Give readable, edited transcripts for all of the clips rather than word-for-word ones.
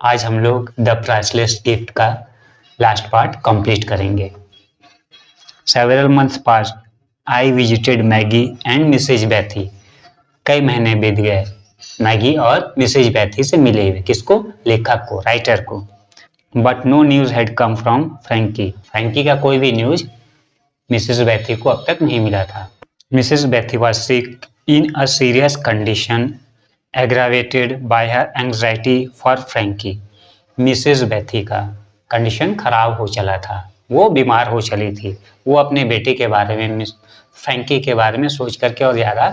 आज हम लोग द प्राइसलेस गिफ्ट का लास्ट पार्ट कंप्लीट करेंगे। Several months past I visited Maggie and Mrs Baithy. कई महीने बीत गए मैगी और मिसेज बैथी से मिले हुए। किसको? लेखक को, राइटर को। But no news had come from Frankie. Frankie का कोई भी न्यूज मिसेज बैथी को अब तक नहीं मिला था। Mrs Baithy was sick in a serious condition aggravated by her anxiety for Frankie. Mrs Baithy का कंडीशन खराब हो चला था, वो बीमार हो चली थी। वो अपने बेटे के बारे में, फ्रैंकी के बारे में सोच करके और ज़्यादा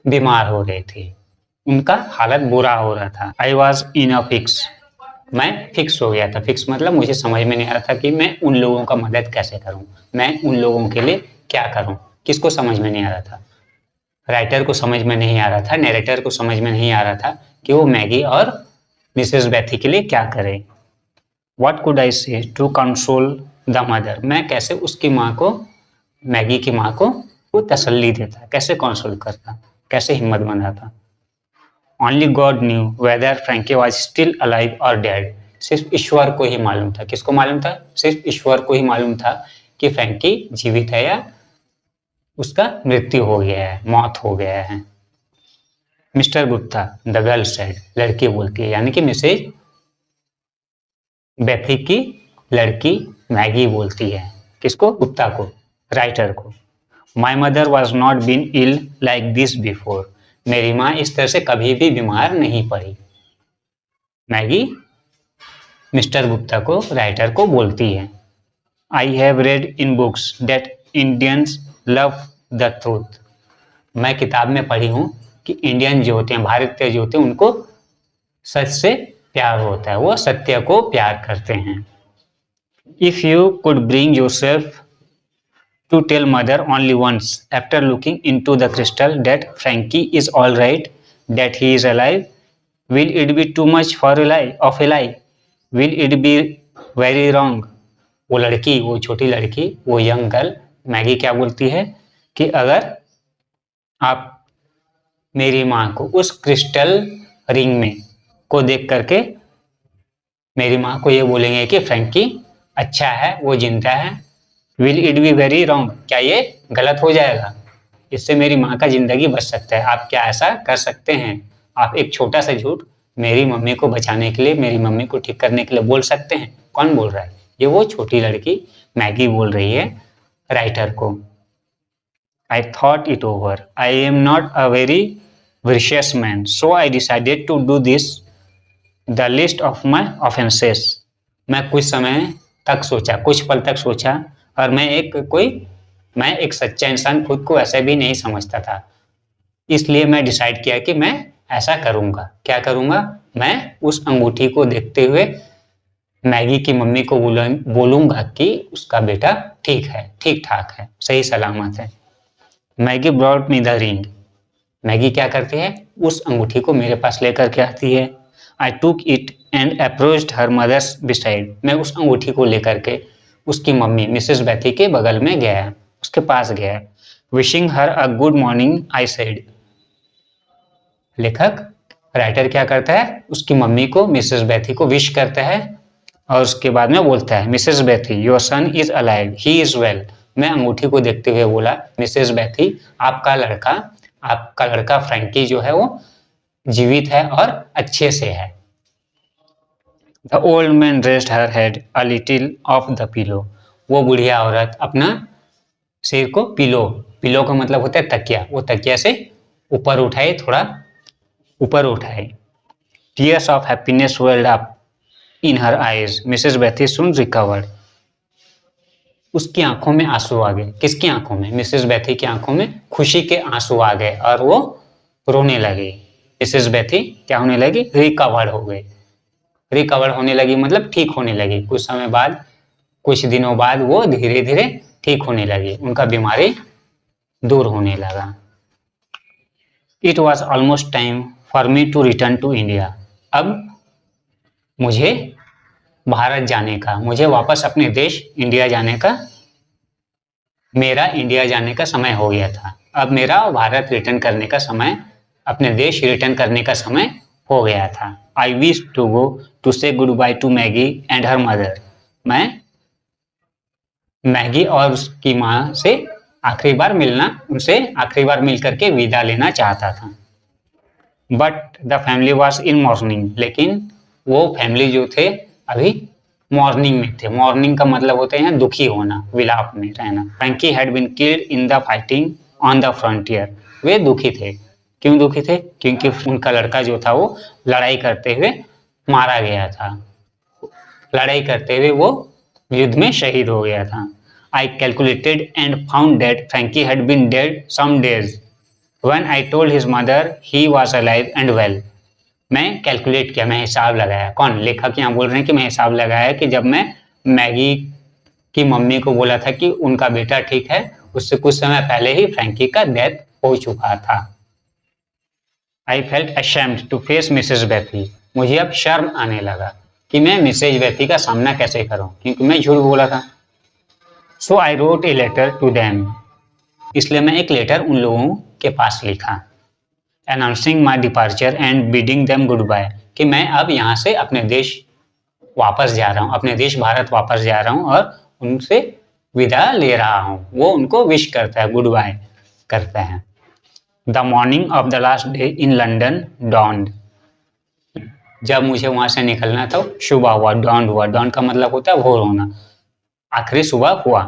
बीमार हो रहे थे। उनका हालत बुरा हो रहा था। I was in a fix. मैं फिक्स हो गया था। फिक्स मतलब मुझे समझ में नहीं आ रहा था कि मैं उन लोगों का मदद कैसे करूं, मैं उन लोगों के लिए क्या करूं। किसको समझ में नहीं आ रहा था? राइटर को समझ में नहीं आ रहा था, नरेटर को समझ में नहीं आ रहा था कि वो मैगी और मिसेस बैथी के लिए क्या करे। What could I say to console the mother? मैं कैसे उसकी माँ को, मैगी की माँ को वो तसल्ली देता, कैसे कंसोल करता, कैसे हिम्मत बनाता। Only God knew whether Frankie was still alive or dead. सिर्फ ईश्वर को ही मालूम था। किसको मालूम था? सिर्फ ईश्वर को ही मालूम था कि फ्रैंकी जीवित है या उसका मृत्यु हो गया है, मौत हो गया है। Mister Gupta, the girl said, लड़की बोलती है, यानी कि मिसेज बैथी की लड़की मैगी बोलती है। किसको? गुप्ता को, राइटर को। My mother was not been ill like this before. मेरी माँ इस तरह से कभी भी बीमार नहीं पड़ी। मैगी मिस्टर गुप्ता को, राइटर को बोलती है। I have read in books that Indians love the truth. मैं किताब में पढ़ी हूँ कि इंडियन जो होते हैं, भारतीय जो होते हैं, उनको सच से प्यार होता है, वो सत्य को प्यार करते हैं। If you could bring yourself to tell mother only once after looking into the crystal that Frankie is all right, that he is alive, will it be too much for of a lie, will it be very wrong. वो लड़की, वो छोटी लड़की, वो young girl Maggi क्या बोलती है कि अगर आप मेरी माँ को उस क्रिस्टल रिंग में को देख करके मेरी माँ को ये बोलेंगे कि फ्रैंकी अच्छा है, वो जिंदा है, will it be very wrong, क्या ये गलत हो जाएगा? इससे मेरी माँ का जिंदगी बच सकता है। आप क्या ऐसा कर सकते हैं? आप एक छोटा सा झूठ मेरी मम्मी को बचाने के लिए, मेरी मम्मी को ठीक करने के लिए बोल सकते हैं? कौन बोल रहा है? ये वो छोटी लड़की मैगी बोल रही है राइटर को। I thought it over. I am not a very vicious man, so I decided to do this, the list of my offenses. मैं कुछ समय तक सोचा, कुछ पल तक सोचा, और मैं एक सच्चा इंसान खुद को ऐसे भी नहीं समझता था। इसलिए मैं डिसाइड किया कि मैं ऐसा करूँगा। क्या करूँगा? मैं उस अंगूठी को देखते हुए मैगी की मम्मी को बोलूँगा कि उसका बेटा ठीक है, ठीक ठाक है, सही सलामत है। Maggi brought me the ring. Maggi क्या करती है? उस अंगूठी को मेरे पास लेकर के आती है। I took it and approached her mother's beside. मैं उस अंगूठी को लेकर के उसकी मम्मी मिसेस बैथी के बगल में गया, उसके पास गया। Wishing her a good morning I said. लेखक, राइटर क्या करता है? उसकी मम्मी को, मिसेस बैथी को विश करता है और उसके बाद में बोलता है, Mrs Baithy your son is alive, he is well. मैं अंगूठी को देखते हुए बोला, मिसेस बैथी आपका लड़का फ्रैंकी जो है वो जीवित है और अच्छे से है। The old man rest her head a little of the pillow. वो बुढ़िया औरत अपना सिर को, पिलो का मतलब होता है तकिया, वो तकिया से ऊपर उठाए, थोड़ा ऊपर उठाए। Tears of happiness welled up in her eyes. Mrs Baithy soon recovered. उसकी आंखों में आंसू आ गए। किसकी आंखों में? मिसेस बैथी की आंखों में खुशी के आंसू आ गए और वो रोने लगी। मिसेस बैथी क्या होने लगी? रिकवर हो गई। रिकवर होने लगी मतलब ठीक होने लगी। कुछ समय बाद, कुछ दिनों बाद वो धीरे धीरे ठीक होने लगी, उनका बीमारी दूर होने लगा। It was almost time for me to return to India. अब मुझे भारत जाने का, मुझे वापस अपने देश इंडिया जाने का, मेरा इंडिया जाने का समय हो गया था। अब मेरा भारत रिटर्न करने का समय, अपने देश रिटर्न करने का समय हो गया था। I wish to go to say goodbye to Maggie and her mother. मैं मैगी और उसकी माँ से आखिरी बार मिलना, उनसे आखिरी बार मिल करके विदा लेना चाहता था। But the family was in morning, लेकिन वो फैमिली जो थे अभी मॉर्निंग में थे। मॉर्निंग का मतलब होता है दुखी होना, विलाप में रहना। Frankie had been killed in the fighting on the frontier. वे दुखी थे। क्यों दुखी थे? क्योंकि उनका लड़का जो था वो लड़ाई करते हुए मारा गया था। लड़ाई करते हुए वो युद्ध में शहीद हो गया था। I calculated and found that Frankie had been dead some days when I told his mother he was alive and well. मैं कैलकुलेट किया, मैं हिसाब लगाया। कौन? लेखक यहाँ बोल रहे हैं कि मैं हिसाब लगाया कि जब मैं मैगी की मम्मी को बोला था कि उनका बेटा ठीक है, उससे कुछ समय पहले ही फ्रैंकी का डेथ हो चुका था। I felt ashamed to face Mrs Bethy. मुझे अब शर्म आने लगा कि मैं मिसेज बेथी का सामना कैसे करूं, क्योंकि मैं झूठ बोला था। So I wrote a letter to them. इसलिए मैं एक लेटर उन लोगों के पास लिखा। Announcing my departure and bidding them goodbye, कि मैं अब यहाँ से अपने देश वापस जा रहा हूँ, अपने देश भारत वापस जा रहा हूँ और उनसे विदा ले रहा हूँ। वो उनको विश करता है, गुड बाय करता है। The morning of the last day in London dawned. जब मुझे वहाँ से निकलना था सुबह हुआ, डॉन्ड हुआ। डॉन्ड का मतलब होता है भोर होना, आखिरी सुबह हुआ।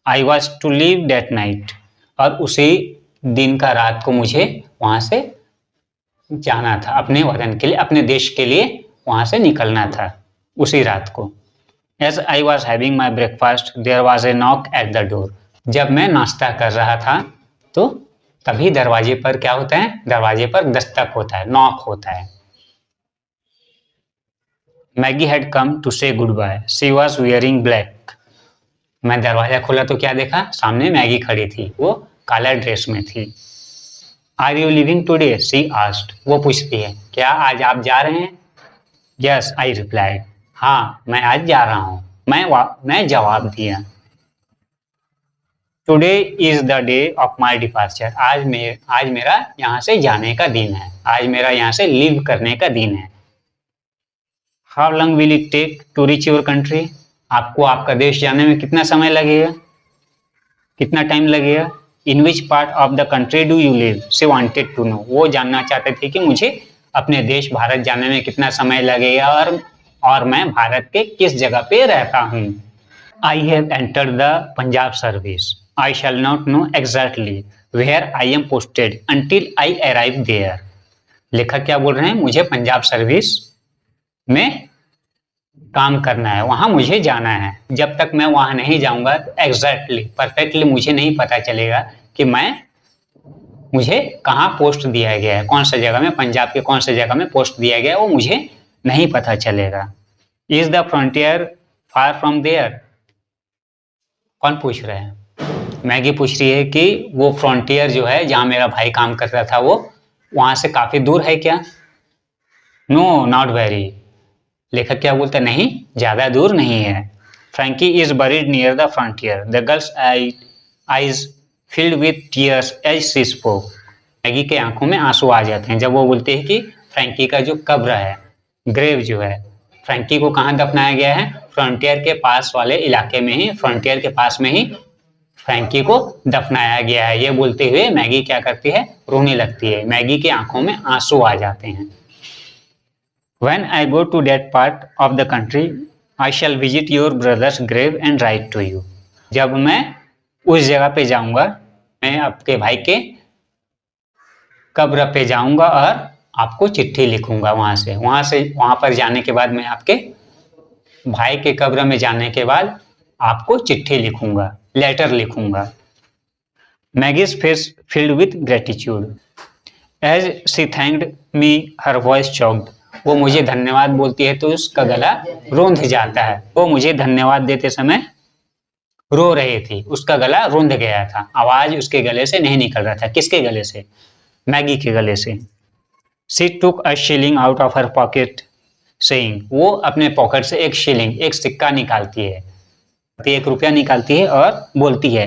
I was to leave that night, और उसी दिन का रात को मुझे वहाँ से जाना था, अपने वतन के लिए, अपने देश के लिए वहाँ से निकलना था उसी रात को। As I was having my breakfast there was a knock at the door. जब मैं नाश्ता कर रहा था तो तभी दरवाजे पर क्या होता है? दरवाजे पर दस्तक होता है, नॉक होता है। Maggie had come to say goodbye, she was wearing black. मैं दरवाजा खोला तो क्या देखा? सामने मैगी खड़ी थी, वो काला ड्रेस में थी। Are you leaving today? She asked. वो पूछती है, क्या आज आप जा रहे हैं? Yes I replied. हाँ, मैं आज जा रहा हूँ, मैं जवाब दिया। Today is the day of my departure. आज मेरा यहाँ से जाने का दिन है, आज मेरा यहाँ से लीव करने का दिन है। How long will it take to reach your country? आपको आपका देश जाने में कितना समय लगेगा, कितना टाइम लगेगा? In which part of the country do you live? She wanted to know. वो जानना चाहते थे कि मुझे अपने देश भारत जाने में कितना समय लगेगा और मैं भारत के किस जगह पे रहता हूँ। I have entered the Punjab service. I shall not know exactly where I am posted until I arrive there. लेखक क्या बोल रहे हैं? मुझे पंजाब सर्विस में काम करना है, वहां मुझे जाना है। जब तक मैं वहां नहीं जाऊंगा एग्जैक्टली, परफेक्टली मुझे नहीं पता चलेगा कि मुझे कहाँ पोस्ट दिया गया है, कौन सा जगह में, पंजाब के कौन से जगह में पोस्ट दिया गया है, वो मुझे नहीं पता चलेगा। Is the frontier far from there? कौन पूछ रहा है? मैगी पूछ रही है कि वो फ्रंटियर जो है जहाँ मेरा भाई काम करता था वो वहां से काफी दूर है क्या? No not very. लेखक क्या बोलता है? नहीं, ज्यादा दूर नहीं है। Frankie is buried near the frontier. The girl's eyes filled with tears as she spoke. Maggie के आंखों में आंसू आ जाते हैं जब वो बोलते हैं कि फ्रैंकी का जो कब्र है, ग्रेव जो है, फ्रैंकी को कहाँ दफनाया गया है? फ्रंटियर के पास वाले इलाके में ही, फ्रंटियर के पास में ही फ्रैंकी को दफनाया गया है। ये बोलते हुए मैगी क्या करती है? रोने लगती है। मैगी की आंखों में आंसू आ जाते हैं। When I go to that part of the country, I shall visit your brother's grave and write to you. जब मैं उस जगह पे जाऊंगा, मैं आपके भाई के कब्र पे जाऊंगा और आपको चिट्ठी लिखूंगा। वहां पर जाने के बाद, मैं आपके भाई के कब्र में जाने के बाद आपको चिट्ठी लिखूंगा, लेटर लिखूंगा। Maggie's face filled with gratitude as she thanked me, her voice choked. वो मुझे धन्यवाद बोलती है तो उसका गला रोंध जाता है। वो मुझे धन्यवाद देते समय रो रही थी, उसका गला रोंध गया था, आवाज उसके गले से नहीं निकल रहा था। किसके गले से? मैगी के गले से। She took a shilling out of her pocket saying. वो अपने पॉकेट से एक शिलिंग, एक सिक्का निकालती है, 1 रुपया निकालती है और बोलती है,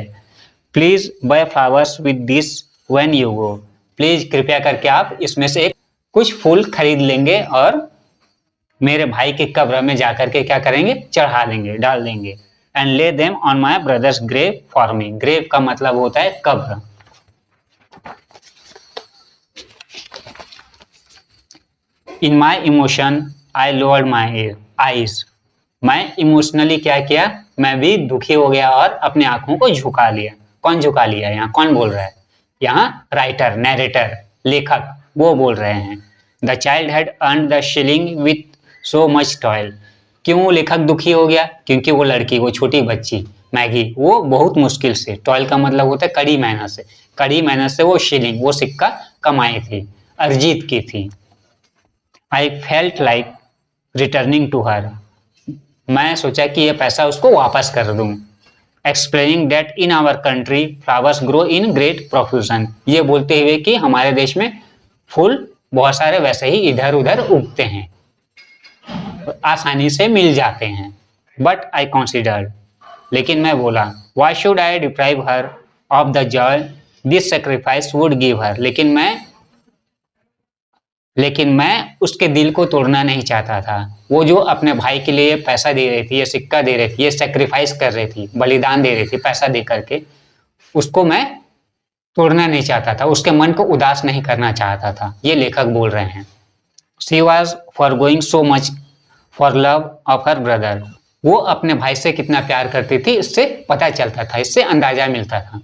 please buy flowers with this when you go. Please कृपया करके आप इसमें से एक कुछ फूल खरीद लेंगे और मेरे भाई की कब्र में जाकर के क्या करेंगे, चढ़ा देंगे, डाल देंगे। And lay them on my brother's grave for me. Grave का मतलब होता है कब्र। In my emotion I lowered my eyes. मैं इमोशनली क्या किया, मैं भी दुखी हो गया और अपनी आंखों को झुका लिया। कौन झुका लिया, यहाँ कौन बोल रहा है, यहाँ राइटर, नैरेटर, लेखक, वो बोल रहे हैं। The child had earn the shilling with so much toil. क्यों लेखक दुखी हो गया, क्योंकि वो लड़की, वो छोटी बच्ची मैगी, वो बहुत मुश्किल से, टॉयल का मतलब होता है कड़ी मेहनत से, कड़ी मेहनत से वो शिलिंग, वो सिक्का कमाई थी, अर्जित की थी। I felt like returning to her. मैं सोचा कि ये पैसा उसको वापस कर दूं। Explaining that in our country flowers grow in great profusion. ये बोलते हुए कि हमारे देश में फूल बहुत सारे वैसे ही इधर उधर उगते हैं, आसानी से मिल जाते हैं। बट आई कंसिडर्ड, लेकिन मैं बोला, why should I deprive her of the Joy this sacrifice would give her. लेकिन मैं उसके दिल को तोड़ना नहीं चाहता था। वो जो अपने भाई के लिए पैसा दे रही थी, ये सिक्का दे रही थी, ये सेक्रीफाइस कर रही थी, बलिदान दे रही थी पैसा दे करके, उसको मैं तोड़ना नहीं चाहता था, उसके मन को उदास नहीं करना चाहता था। ये लेखक बोल रहे हैं। She was for going so much for love of her brother. वो अपने भाई से कितना प्यार करती थी, इससे पता चलता था, इससे अंदाजा मिलता था।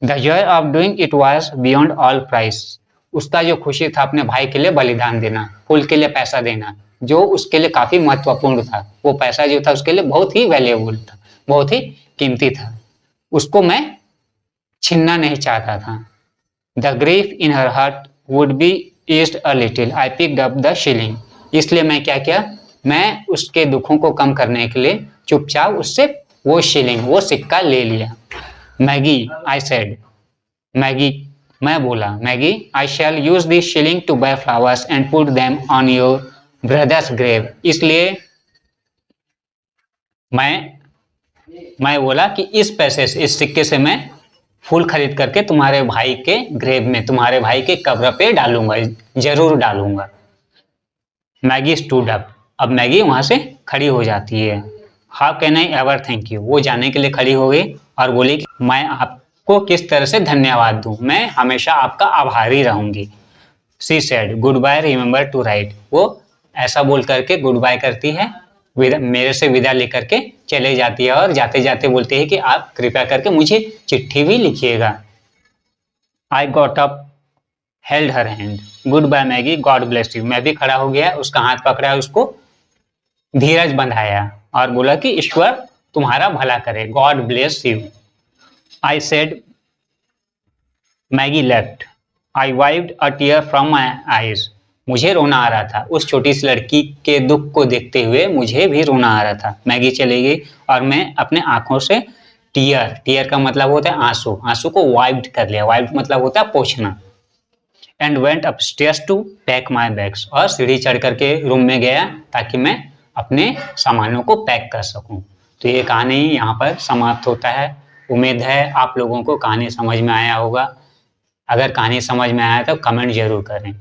The Joy of doing it was beyond all price. उसका जो खुशी था अपने भाई के लिए बलिदान देना, फूल के लिए पैसा देना, जो उसके लिए काफी महत्वपूर्ण था। वो पैसा जो था उसके लिए बहुत ही वैल्यूएबल था, बहुत ही कीमती था, उसको मैं छीनना नहीं चाहता था। The grief in her heart would be eased a little, I picked up the shilling. इसलिए मैं क्या किया, मैं उसके दुखों को कम करने के लिए चुपचाप उससे वो शिलिंग, वो सिक्का ले लिया। मैगी, आई सेड, मैगी, मैं बोला, Maggie, I shall use this shilling to buy flowers and put them on your brother's grave. इसलिए मैं बोला कि इस पैसे से, इस सिक्के से मैं फूल खरीद करके तुम्हारे भाई के ग्रेव में, तुम्हारे भाई के कब्र पे डालूंगा, जरूर डालूंगा। Maggi stood up. अब मैगी वहां से खड़ी हो जाती है। How can I ever thank you. वो जाने के लिए खड़ी हो गई और बोली कि मैं आपको किस तरह से धन्यवाद दूं, मैं हमेशा आपका आभारी रहूंगी। She said goodbye remember to write. वो ऐसा बोल करके गुड बाय करती है, मेरे से विदा लेकर के चले जाती है और जाते जाते बोलती है कि आप कृपया करके मुझे चिट्ठी भी लिखिएगा। I got up, held her hand, goodbye Maggie, God bless you. मैं भी खड़ा हो गया, उसका हाथ पकड़ा, उसको धीरज बंधाया और बोला कि ईश्वर तुम्हारा भला करे, God bless you. I said, Maggie left, I wiped a tear from my eyes. मुझे रोना आ रहा था, उस छोटी सी लड़की के दुख को देखते हुए मुझे भी रोना आ रहा था। मैगी चली गई और मैं अपने आंखों से टीयर का मतलब होता है आंसू, आंसू को वाइप्ड कर लिया। वाइप्ड मतलब होता है पोंछना। And went upstairs to pack my bags. और सीढ़ी चढ़ करके रूम में गया ताकि मैं अपने सामानों को पैक कर सकूं। तो ये कहानी यहाँ पर समाप्त होता है। उम्मीद है आप लोगों को कहानी समझ में आया होगा। अगर कहानी समझ में आया तो कमेंट जरूर करें।